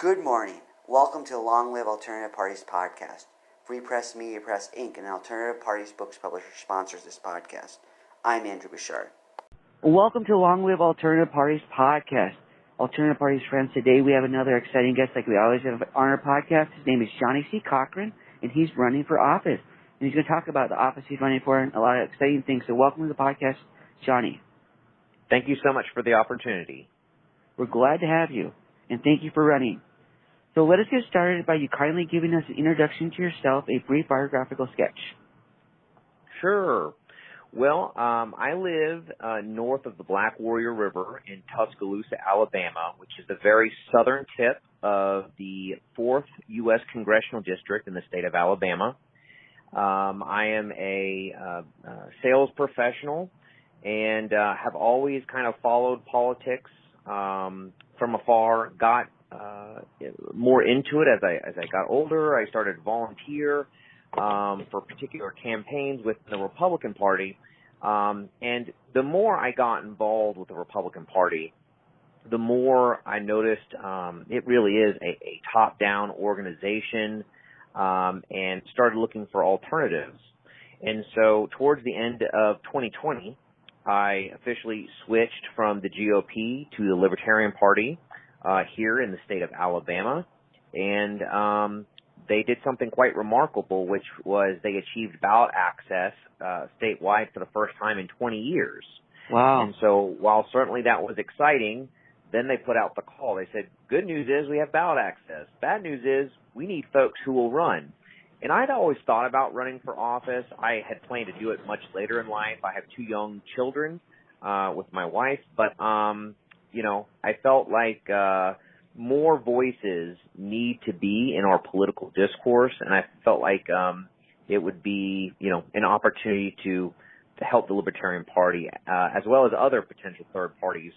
Good morning. Welcome to the Long Live Alternative Parties podcast. Free Press Media Press Inc., an alternative parties books publisher, sponsors this podcast. I'm Andrew Bouchard. Welcome to Long Live Alternative Parties podcast. Alternative Parties friends, today we have another exciting guest like we always have on our podcast. His name is Johnny C. Cochran, and he's running for office. And he's going to talk about the office he's running for and a lot of exciting things. So welcome to the podcast, Johnny. Thank you so much for the opportunity. We're glad to have you, and thank you for running. So let us get started by you kindly giving us an introduction to yourself, a brief biographical sketch. Sure. Well, I live north of the Black Warrior River in Tuscaloosa, Alabama, which is the very southern tip of the 4th U.S. Congressional District in the state of Alabama. I am a sales professional and have always kind of followed politics from afar, got more into it as I got older. I started to volunteer for particular campaigns with the Republican Party. And the more I got involved with the Republican Party, the more I noticed it really is a top-down organization, and started looking for alternatives. And so towards the end of 2020, I officially switched from the GOP to the Libertarian Party here in the state of Alabama, and they did something quite remarkable, which was they achieved ballot access statewide for the first time in 20 years. Wow. And so while certainly that was exciting, then they put out the call. They said, good news is we have ballot access. Bad news is we need folks who will run. And I'd always thought about running for office. I had planned to do it much later in life. I have 2 young children with my wife, but I felt like more voices need to be in our political discourse, and I felt like it would be, an opportunity to help the Libertarian Party as well as other potential third parties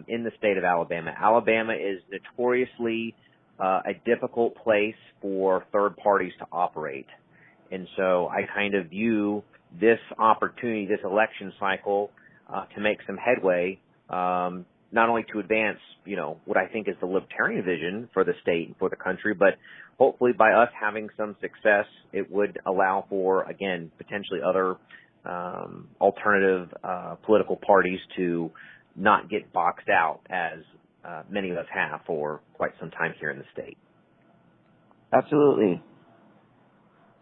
in the state of Alabama. Alabama is notoriously a difficult place for third parties to operate, and so I kind of view this opportunity, this election cycle, to make some headway. Not only to advance, what I think is the libertarian vision for the state and for the country, but hopefully by us having some success, it would allow for, again, potentially other alternative political parties to not get boxed out as many of us have for quite some time here in the state. Absolutely.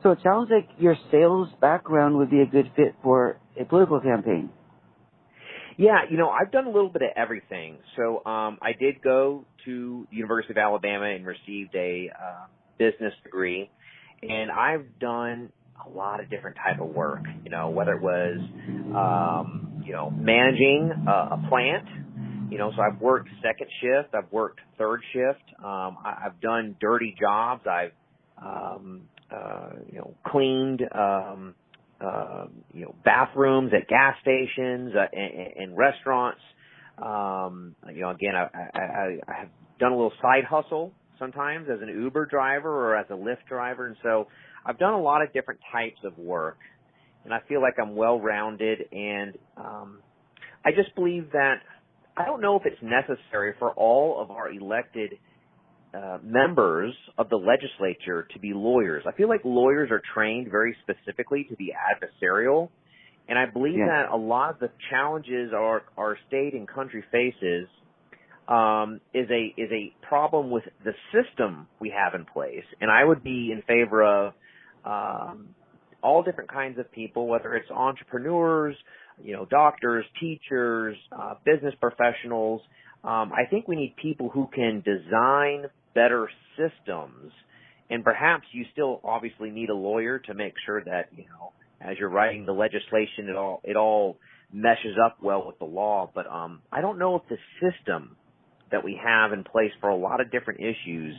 So it sounds like your sales background would be a good fit for a political campaign. Yeah, I've done a little bit of everything. So I did go to the University of Alabama and received a business degree, and I've done a lot of different type of work, whether it was, managing a plant, so I've worked second shift, I've worked third shift, I've done dirty jobs, I've, cleaned, bathrooms at gas stations and restaurants. Again, I have done a little side hustle sometimes as an Uber driver or as a Lyft driver, and so I've done a lot of different types of work, and I feel like I'm well-rounded, and I just believe that I don't know if it's necessary for all of our elected members of the legislature to be lawyers. I feel like lawyers are trained very specifically to be adversarial, and I believe that a lot of the challenges our state and country faces is a problem with the system we have in place. And I would be in favor of all different kinds of people, whether it's entrepreneurs, doctors, teachers, business professionals. I think we need people who can design better systems, and perhaps you still obviously need a lawyer to make sure that, as you're writing the legislation, it all meshes up well with the law. But I don't know if the system that we have in place for a lot of different issues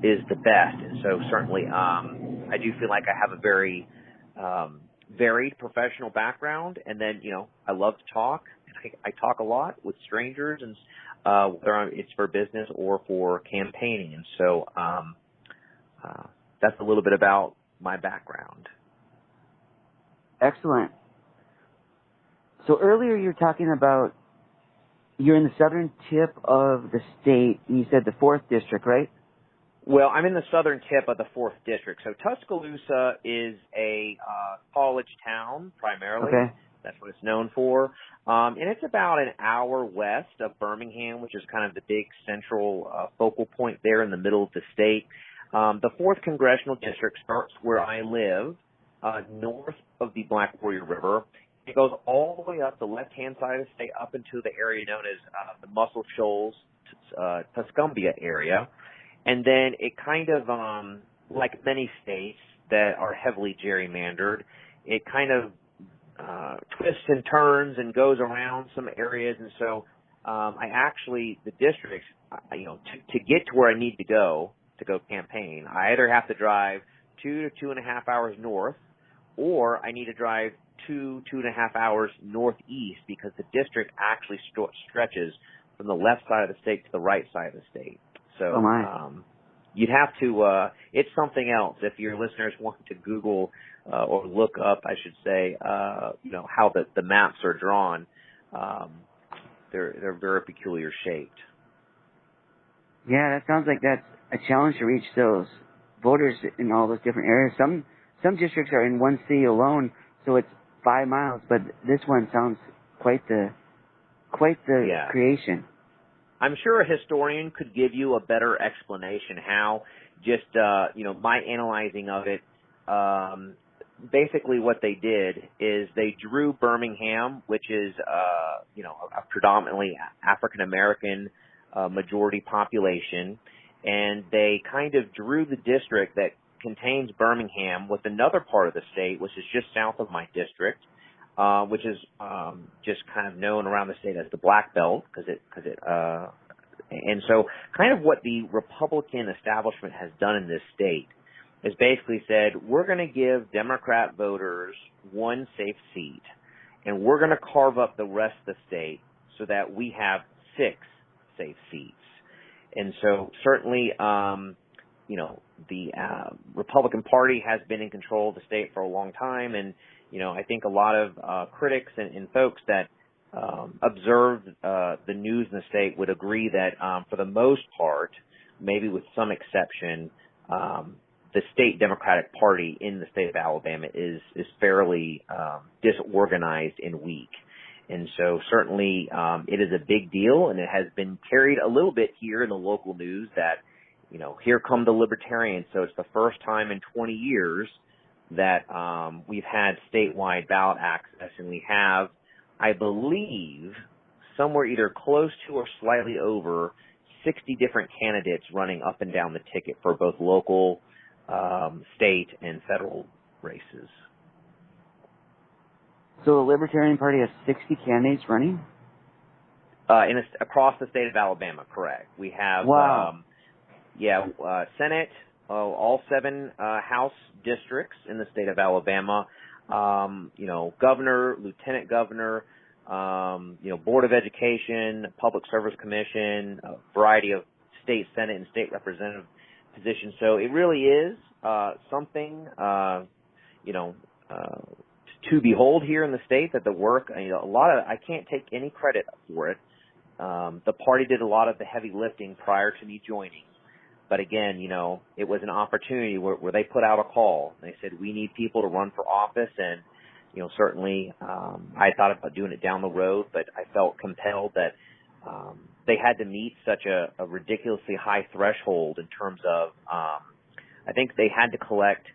is the best. And so certainly I do feel like I have a very varied professional background, and then, I love to talk. I talk a lot with strangers, and whether it's for business or for campaigning. And so that's a little bit about my background. Excellent. So earlier you were talking about you're in the southern tip of the state, and you said the 4th district, right? Well, I'm in the southern tip of the 4th District. So Tuscaloosa is a college town primarily. Okay. That's what it's known for. And it's about an hour west of Birmingham, which is kind of the big central focal point there in the middle of the state. The 4th Congressional District starts where I live, north of the Black Warrior River. It goes all the way up the left-hand side of the state up into the area known as the Muscle Shoals, Tuscumbia area. And then it kind of, like many states that are heavily gerrymandered, it kind of twists and turns and goes around some areas. And so the districts, to get to where I need to go campaign, I either have to drive 2 to 2.5 hours north, or I need to drive 2.5 hours northeast, because the district actually stretches from the left side of the state to the right side of the state. So you'd have to, it's something else if your listeners want to Google or look up, I should say, how the maps are drawn. They're very peculiar shaped. Yeah, that sounds like that's a challenge to reach those voters in all those different areas. Some districts are in one city alone, so it's 5 miles, but this one sounds quite the creation. I'm sure a historian could give you a better explanation how, just, my analyzing of it, basically what they did is they drew Birmingham, which is, a predominantly African-American majority population, and they kind of drew the district that contains Birmingham with another part of the state, which is just south of my district, which is just kind of known around the state as the Black Belt, and so kind of what the Republican establishment has done in this state is basically said, we're going to give Democrat voters one safe seat, and we're going to carve up the rest of the state so that we have 6 safe seats. And so certainly, the Republican Party has been in control of the state for a long time, and I think a lot of critics and folks that observe the news in the state would agree that for the most part, maybe with some exception, the state Democratic Party in the state of Alabama is fairly disorganized and weak. And so certainly it is a big deal, and it has been carried a little bit here in the local news that, here come the Libertarians. So it's the first time in 20 years that we've had statewide ballot access, and we have, I believe, somewhere either close to or slightly over 60 different candidates running up and down the ticket for both local, state, and federal races. So the Libertarian Party has 60 candidates running? Across the state of Alabama, correct. We have, Senate, all 7 House districts in the state of Alabama, governor, lieutenant governor, Board of Education, Public Service Commission, a variety of state Senate and state representative positions. So it really is something, to behold here in the state, that the work, I can't take any credit for it. The party did a lot of the heavy lifting prior to me joining. But again, it was an opportunity where they put out a call. They said, we need people to run for office. And, certainly I thought about doing it down the road, but I felt compelled that they had to meet such a ridiculously high threshold in terms of, I think they had to collect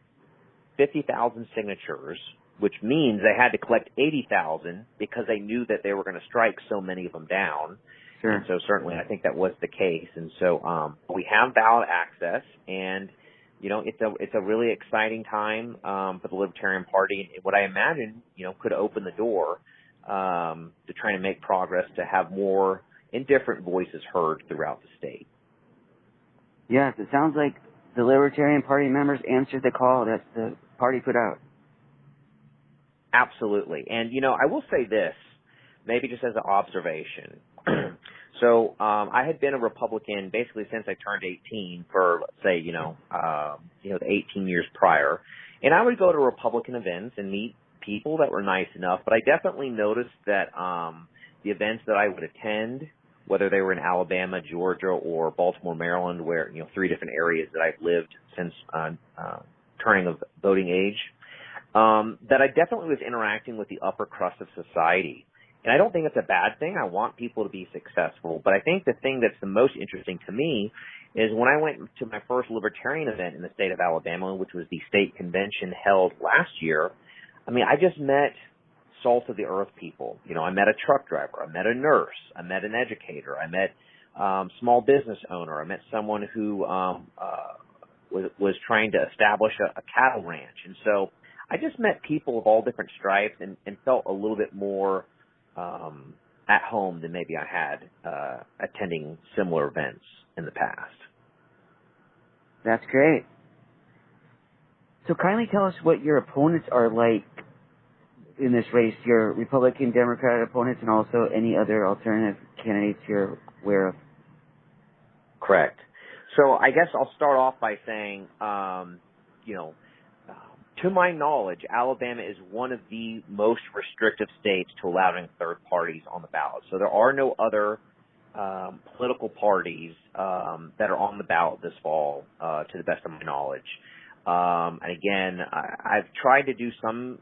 50,000 signatures, which means they had to collect 80,000 because they knew that they were going to strike so many of them down. Sure. And so certainly I think that was the case. And so we have ballot access, and it's a really exciting time for the Libertarian Party. And what I imagine could open the door to trying to make progress to have more indifferent voices heard throughout the state. Yes, it sounds like the Libertarian Party members answered the call that the party put out. Absolutely. And I will say this, maybe just as an observation. So I had been a Republican basically since I turned 18 for, let's say, the 18 years prior. And I would go to Republican events and meet people that were nice enough, but I definitely noticed that the events that I would attend whether they were in Alabama, Georgia, or Baltimore, Maryland, where, 3 different areas that I've lived since turning of voting age, that I definitely was interacting with the upper crust of society. And I don't think it's a bad thing. I want people to be successful. But I think the thing that's the most interesting to me is when I went to my first Libertarian event in the state of Alabama, which was the state convention held last year, I just met salt of the earth people. I met a truck driver. I met a nurse. I met an educator. I met small business owner. I met someone who was trying to establish a cattle ranch. And so I just met people of all different stripes and felt a little bit more at home than maybe I had attending similar events in the past. That's great. So kindly tell us what your opponents are like in this race, your Republican, Democratic opponents, and also any other alternative candidates you're aware of. Correct. So I guess I'll start off by saying, to my knowledge, Alabama is one of the most restrictive states to allowing third parties on the ballot. So there are no other political parties that are on the ballot this fall, to the best of my knowledge. And again, I've tried to do some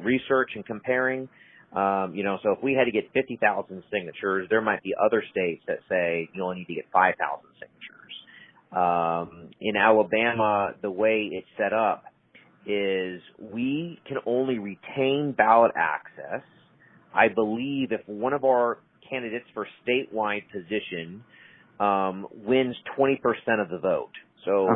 research and comparing. So if we had to get 50,000 signatures, there might be other states that say you only need to get 5,000 signatures. In Alabama, the way it's set up is we can only retain ballot access, I believe, if one of our candidates for statewide position wins 20% of the vote. So,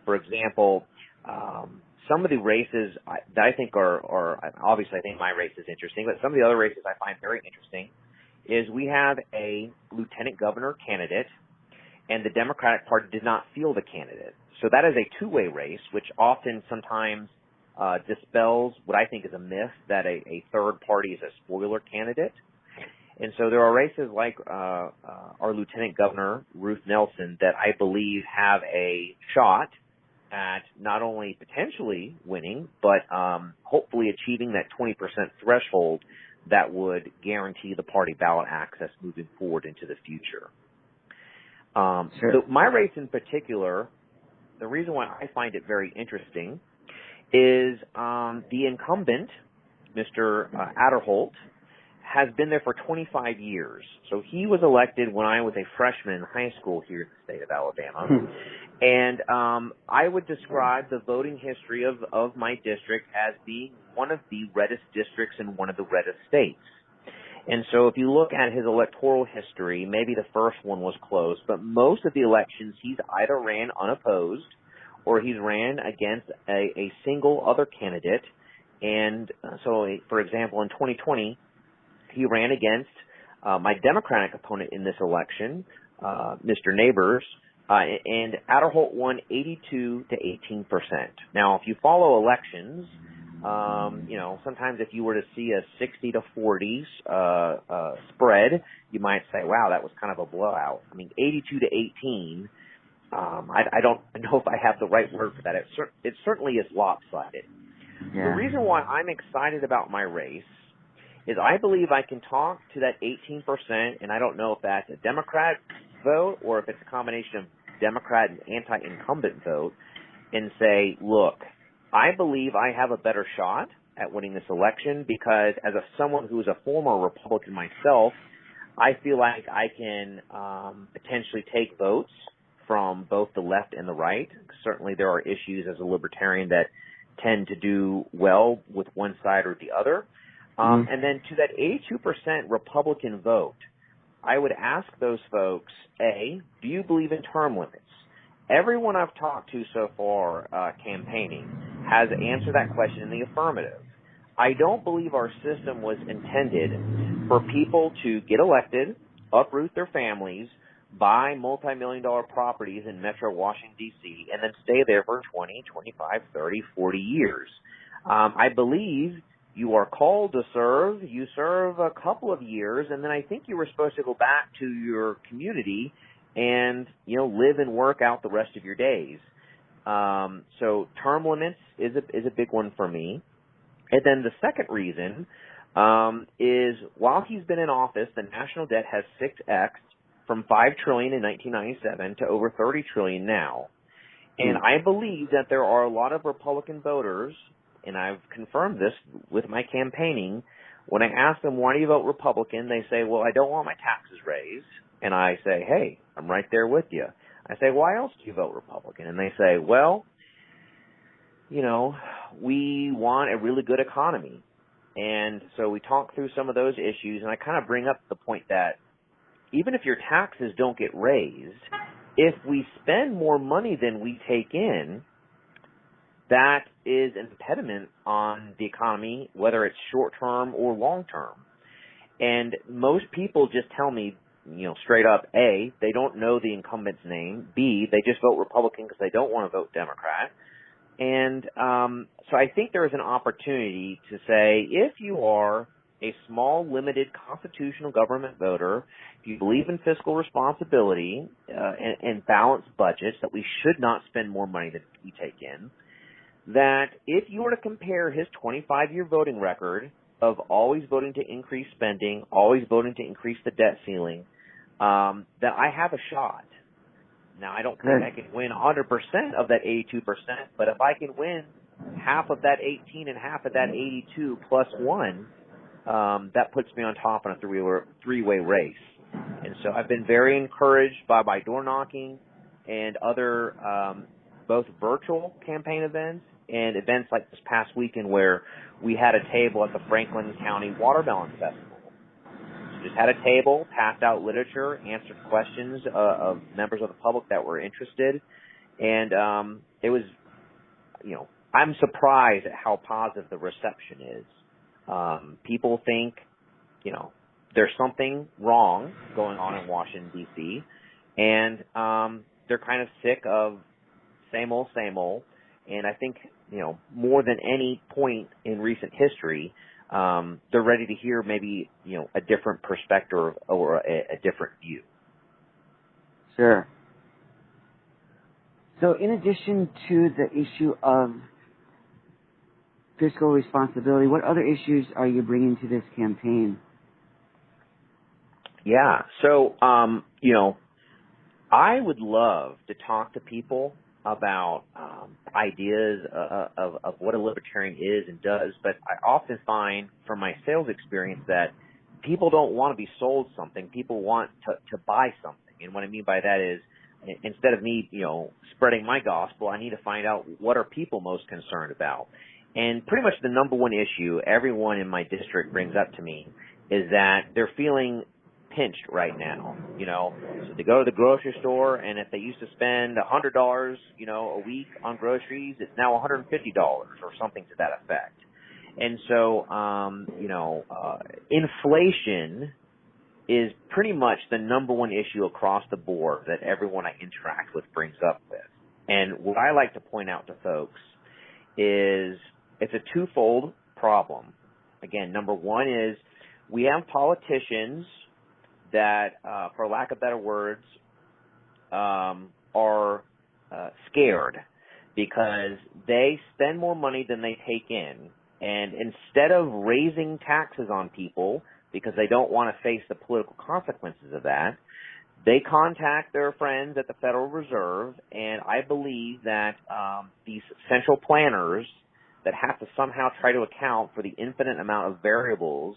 for example, some of the races that I think are obviously I think my race is interesting, but some of the other races I find very interesting is we have a lieutenant governor candidate, and the Democratic Party did not field a candidate. So that is a two-way race, which often sometimes dispels what I think is a myth that a third party is a spoiler candidate. And so there are races like our Lieutenant Governor, Ruth Nelson, that I believe have a shot at not only potentially winning, but hopefully achieving that 20% threshold that would guarantee the party ballot access moving forward into the future. So my race in particular, the reason why I find it very interesting is the incumbent, Mr. Adderholt, has been there for 25 years. So he was elected when I was a freshman in high school here in the state of Alabama. And I would describe the voting history of my district as being one of the reddest districts in one of the reddest states. And so if you look at his electoral history, maybe the first one was close, but most of the elections he's either ran unopposed or he's ran against a single other candidate. And so, for example, in 2020, he ran against my Democratic opponent in this election, Mr. Neighbors, and Adderholt won 82 to 18%. Now, if you follow elections, sometimes if you were to see a 60 to 40 spread, you might say, wow, that was kind of a blowout. 82 to 18, I don't know if I have the right word for that. It certainly is lopsided. Yeah. The reason why I'm excited about my race is I believe I can talk to that 18%, and I don't know if that's a Democrat vote or if it's a combination of Democrat and anti-incumbent vote, and say, look, I believe I have a better shot at winning this election because as someone who is a former Republican myself, I feel like I can potentially take votes from both the left and the right. Certainly there are issues as a Libertarian that tend to do well with one side or the other. And then to that 82% Republican vote, I would ask those folks, A, do you believe in term limits? Everyone I've talked to so far campaigning has answered that question in the affirmative. I don't believe our system was intended for people to get elected, uproot their families, buy multi-million-dollar properties in Metro Washington, D.C., and then stay there for 20, 25, 30, 40 years. I believe you are called to serve. You serve a couple of years, and then I think you were supposed to go back to your community and, live and work out the rest of your days. So term limits is a big one for me. And then the second reason is while he's been in office, the national debt has 6x'd from $5 trillion in 1997 to over $30 trillion now. And I believe that there are a lot of Republican voters, and I've confirmed this with my campaigning. When I ask them, why do you vote Republican? They say, well, I don't want my taxes raised. And I say, hey, I'm right there with you. I say, why else do you vote Republican? And they say, well, you know, we want a really good economy. And so we talk through some of those issues, and I kind of bring up the point that even if your taxes don't get raised, if we spend more money than we take in, that is an impediment on the economy, whether it's short-term or long-term. And most people just tell me, you know, straight up, A, they don't know the incumbent's name. B, they just vote Republican because they don't want to vote Democrat. And so I think there is an opportunity to say, if you are a small, limited, constitutional government voter, if you believe in fiscal responsibility and balanced budgets, that we should not spend more money than we take in, that if you were to compare his 25-year voting record of always voting to increase spending, always voting to increase the debt ceiling, that I have a shot. Now, I don't think I can win 100% of that 82%, but if I can win half of that 18 and half of that 82 plus one, that puts me on top in a three-way race. And so I've been very encouraged by my door knocking and other both virtual campaign events and events like this past weekend where we had a table at the Franklin County Watermelon Festival. So just had a table, passed out literature, answered questions of members of the public that were interested. And it was, you know, I'm surprised at how positive the reception is. People think, you know, there's something wrong going on in Washington, D.C., and they're kind of sick of same old, and I think, you know, more than any point in recent history, they're ready to hear maybe, you know, a different perspective or a different view. Sure. So in addition to the issue of fiscal responsibility, what other issues are you bringing to this campaign? Yeah. So, you know, I would love to talk to people about ideas of what a libertarian is and does, but I often find from my sales experience that people don't want to be sold something. People want to buy something. And what I mean by that is, instead of me, you know, spreading my gospel, I need to find out what are people most concerned about. And pretty much the number one issue everyone in my district brings up to me is that they're feeling pinched right now, you know. So they go to the grocery store, and if they used to spend $100, you know, a week on groceries, it's now $150 or something to that effect. And so, you know, inflation is pretty much the number one issue across the board that everyone I interact with brings up with. And what I like to point out to folks is it's a twofold problem. Again, number one is we have politicians that, for lack of better words, are scared because they spend more money than they take in. And instead of raising taxes on people because they don't want to face the political consequences of that, they contact their friends at the Federal Reserve, and I believe that these central planners that have to somehow try to account for the infinite amount of variables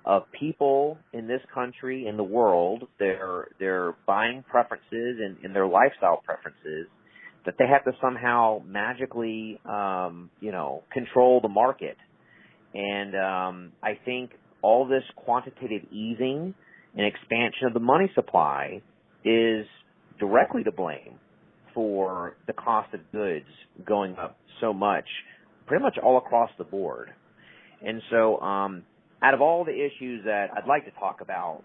of people in this country, in the world, their buying preferences and their lifestyle preferences, that they have to somehow magically, you know, control the market. And I think all this quantitative easing and expansion of the money supply is directly to blame for the cost of goods going up so much, pretty much all across the board. And so out of all the issues that I'd like to talk about,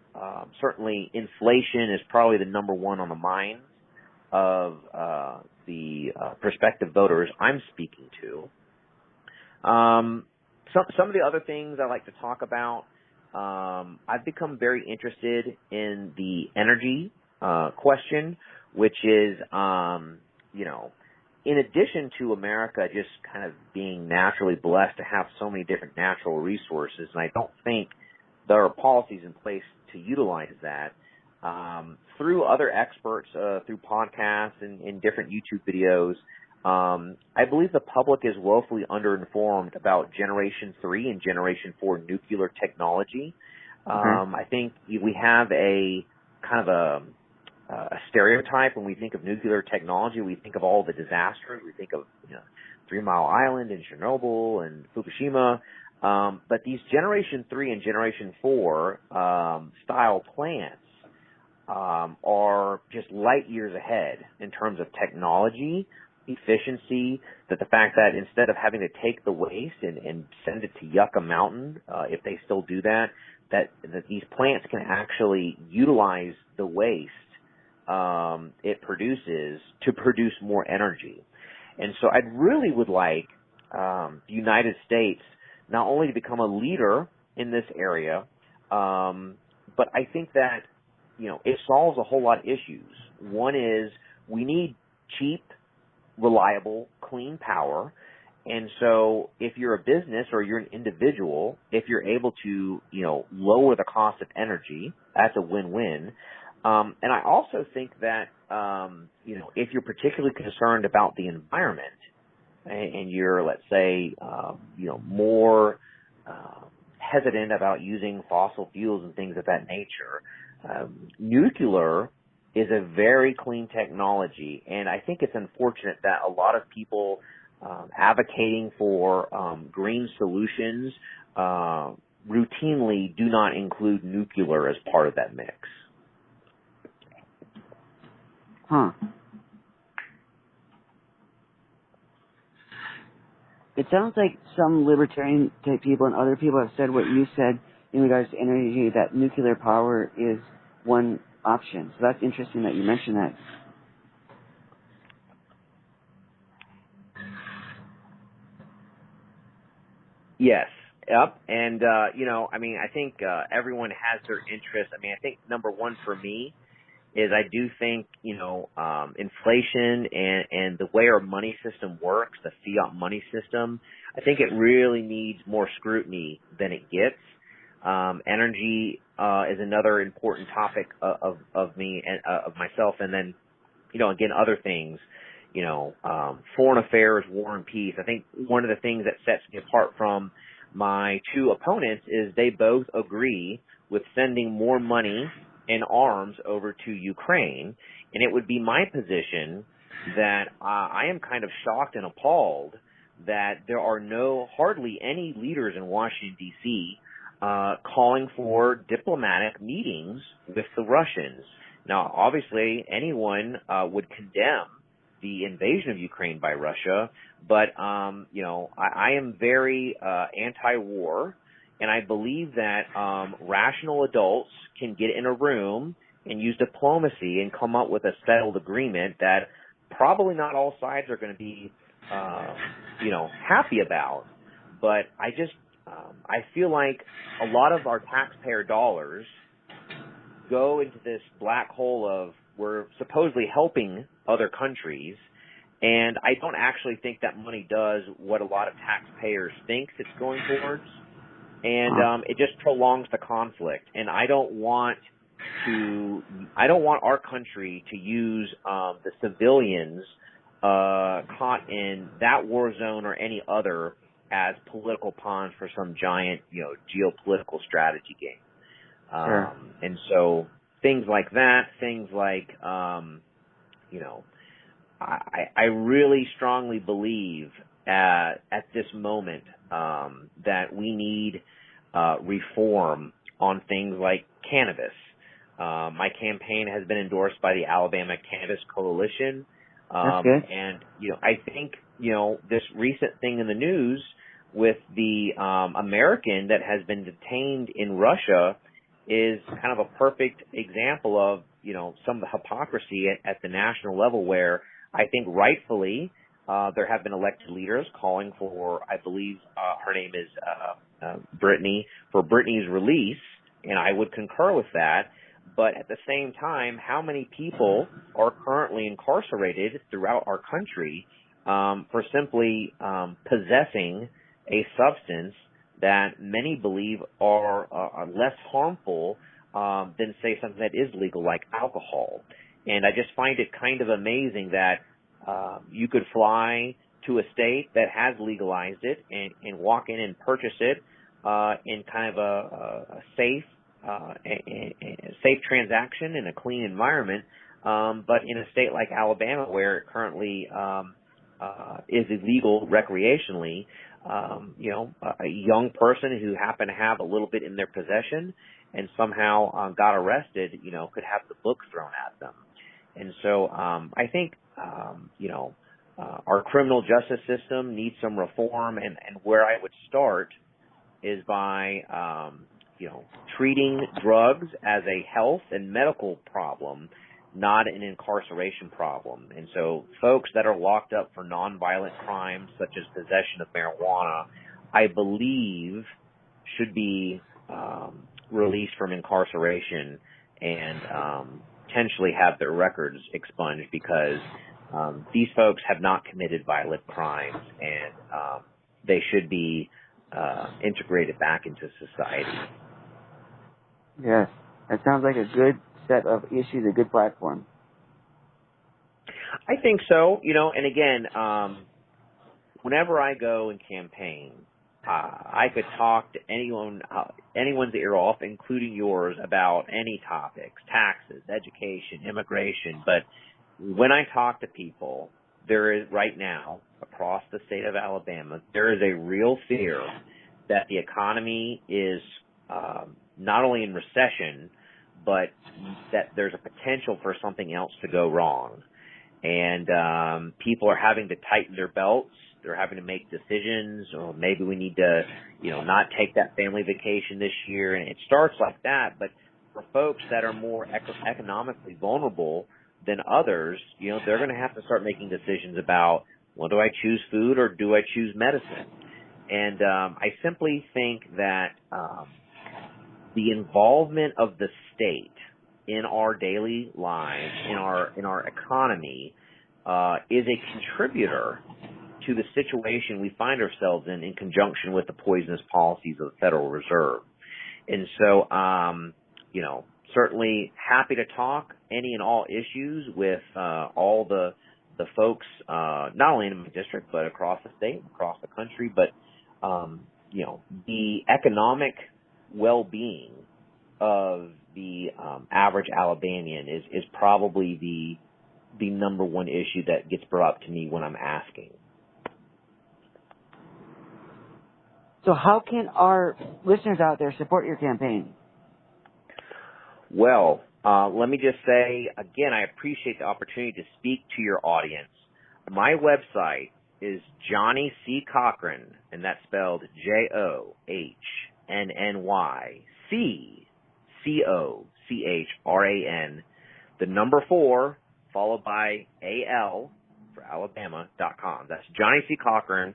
certainly inflation is probably the number one on the minds of the prospective voters I'm speaking to. Some of the other things I like to talk about, I've become very interested in the energy question, which is, you know, in addition to America just kind of being naturally blessed to have so many different natural resources, and I don't think there are policies in place to utilize that, through other experts, through podcasts and different YouTube videos, I believe the public is woefully underinformed about Generation 3 and Generation 4 nuclear technology. I think we have a kind of a stereotype when we think of nuclear technology. We think of all the disasters. We think of 3 Mile Island and Chernobyl and Fukushima. But these Generation 3 and Generation 4 style plants are just light years ahead in terms of technology, efficiency, that the fact that instead of having to take the waste and send it to Yucca Mountain, if they still do that, that these plants can actually utilize the waste it produces to produce more energy. And so I really would like the United States not only to become a leader in this area, but I think that, it solves a whole lot of issues. One is we need cheap, reliable, clean power. And so if you're a business or you're an individual, if you're able to, lower the cost of energy, that's a win-win. And I also think that, if you're particularly concerned about the environment and you're, let's say, more hesitant about using fossil fuels and things of that nature, nuclear is a very clean technology. And I think it's unfortunate that a lot of people advocating for green solutions routinely do not include nuclear as part of that mix. Huh. It sounds like some libertarian type people and other people have said what you said in regards to energy, that nuclear power is one option. So that's interesting that you mentioned that. Yes. Yep. And, I think everyone has their interests. I think number one for me is I do think, inflation and the way our money system works, the fiat money system, I think it really needs more scrutiny than it gets. Energy is another important topic of me and of myself. And then, again, other things, foreign affairs, war and peace. I think one of the things that sets me apart from my two opponents is they both agree with sending more money and arms over to Ukraine. And it would be my position that I am kind of shocked and appalled that there are hardly any leaders in Washington, D.C., calling for diplomatic meetings with the Russians. Now, obviously, anyone would condemn the invasion of Ukraine by Russia, but, I am very anti-war, and I believe that rational adults can get in a room and use diplomacy and come up with a settled agreement that probably not all sides are going to be, happy about. But I feel like a lot of our taxpayer dollars go into this black hole of we're supposedly helping other countries, and I don't actually think that money does what a lot of taxpayers think it's going towards, and it just prolongs the conflict. And I don't want our country to use the civilians caught in that war zone or any other as political pawns for some giant, geopolitical strategy game. Sure. And so things like that, things like, I really strongly believe at this moment that we need reform on things like cannabis. My campaign has been endorsed by the Alabama Cannabis Coalition. That's good. And, I think, this recent thing in the news with the American that has been detained in Russia is kind of a perfect example of, some of the hypocrisy at the national level, where I think rightfully there have been elected leaders calling for, I believe her name is Brittany, for Brittany's release, and I would concur with that. But at the same time, how many people are currently incarcerated throughout our country for simply possessing a substance that many believe are less harmful than, say, something that is legal like alcohol. And I just find it kind of amazing that you could fly to a state that has legalized it and walk in and purchase it in kind of a safe safe transaction in a clean environment, but in a state like Alabama where it currently is illegal recreationally, a young person who happened to have a little bit in their possession and somehow got arrested, could have the book thrown at them. And so I think, our criminal justice system needs some reform, and where I would start is by, treating drugs as a health and medical problem, not an incarceration problem. And so folks that are locked up for nonviolent crimes such as possession of marijuana, I believe should be released from incarceration and potentially have their records expunged, because these folks have not committed violent crimes, and they should be integrated back into society. Yes, that sounds like a good set of issues, a good platform. I think so, and again, whenever I go and campaign, I could talk to anyone's ear off, including yours, about any topics, taxes, education, immigration. But when I talk to people, there is right now across the state of Alabama, there is a real fear that the economy is not only in recession, but that there's a potential for something else to go wrong. And people are having to tighten their belts. They're having to make decisions, or maybe we need to, not take that family vacation this year. And it starts like that. But for folks that are more economically vulnerable than others, they're going to have to start making decisions about, well, do I choose food or do I choose medicine? And I simply think that the involvement of the state in our daily lives, in our economy, is a contributor to the situation we find ourselves in conjunction with the poisonous policies of the Federal Reserve. And so, certainly happy to talk any and all issues with all the folks, not only in my district, but across the state, across the country. But, the economic well-being of the average Alabamian is probably the number one issue that gets brought up to me when I'm asking. So how can our listeners out there support your campaign? Well, let me just say, again, I appreciate the opportunity to speak to your audience. My website is Johnny C. Cochran, and that's spelled JOHNNYCCOCHRAN, the number 4, followed by AL for Alabama.com. That's Johnny C. Cochran,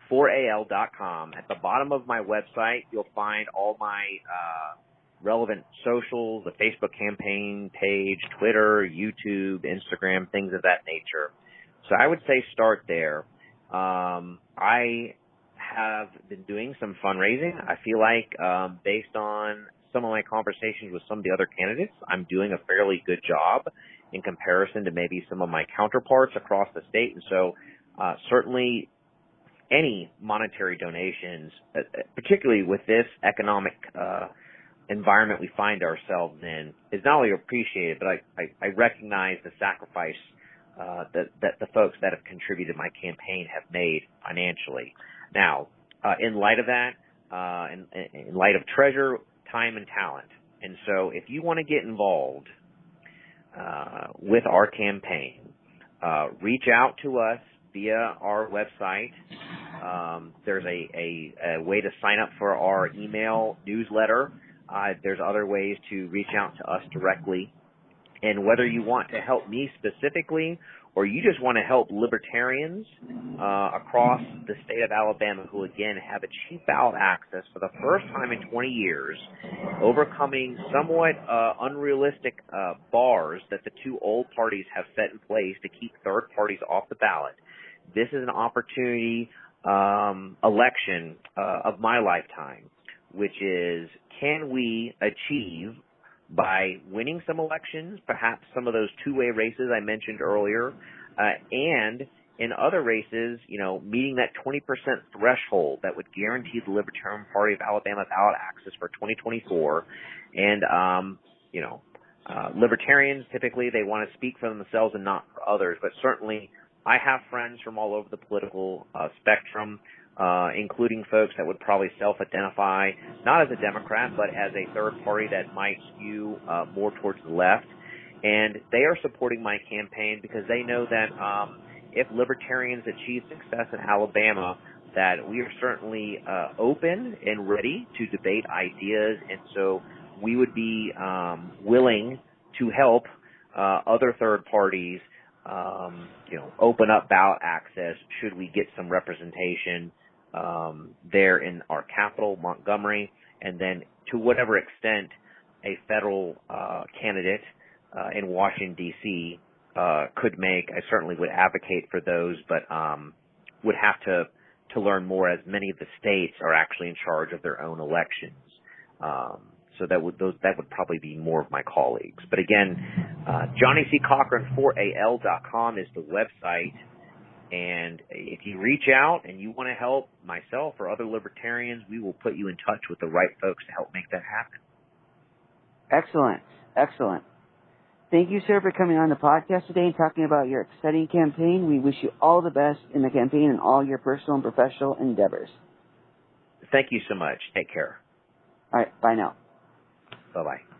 4AL.com. At the bottom of my website, you'll find all my relevant socials, the Facebook campaign page, Twitter, YouTube, Instagram, things of that nature. So I would say start there. I have been doing some fundraising. I feel like based on some of my conversations with some of the other candidates, I'm doing a fairly good job in comparison to maybe some of my counterparts across the state. And so certainly any monetary donations, particularly with this economic environment we find ourselves in, is not only appreciated, but I recognize the sacrifice that the folks that have contributed to my campaign have made financially. Now, in light of that, in light of treasure, time, and talent, and so if you want to get involved with our campaign, reach out to us via our website. There's a way to sign up for our email newsletter. There's other ways to reach out to us directly. And whether you want to help me specifically or you just want to help libertarians across the state of Alabama who, again, have achieved ballot access for the first time in 20 years, overcoming somewhat unrealistic bars that the two old parties have set in place to keep third parties off the ballot, this is an opportunity election of my lifetime, which is, can we achieve by winning some elections, perhaps some of those two-way races I mentioned earlier, and in other races, meeting that 20% threshold that would guarantee the Libertarian Party of Alabama ballot access for 2024. And, Libertarians, typically, they want to speak for themselves and not for others. But certainly, I have friends from all over the political spectrum, including folks that would probably self-identify, not as a Democrat, but as a third party that might skew more towards the left. And they are supporting my campaign because they know that if Libertarians achieve success in Alabama, that we are certainly open and ready to debate ideas. And so we would be willing to help other third parties, open up ballot access should we get some representation there in our capital, Montgomery, and then to whatever extent a federal candidate in Washington, D.C. Could make. I certainly would advocate for those, but would have to learn more, as many of the states are actually in charge of their own elections. So that would probably be more of my colleagues. But again, Johnny C. Cochran 4AL.com is the website. And if you reach out and you want to help myself or other libertarians, we will put you in touch with the right folks to help make that happen. Excellent. Excellent. Thank you, sir, for coming on the podcast today and talking about your exciting campaign. We wish you all the best in the campaign and all your personal and professional endeavors. Thank you so much. Take care. All right. Bye now. Bye-bye.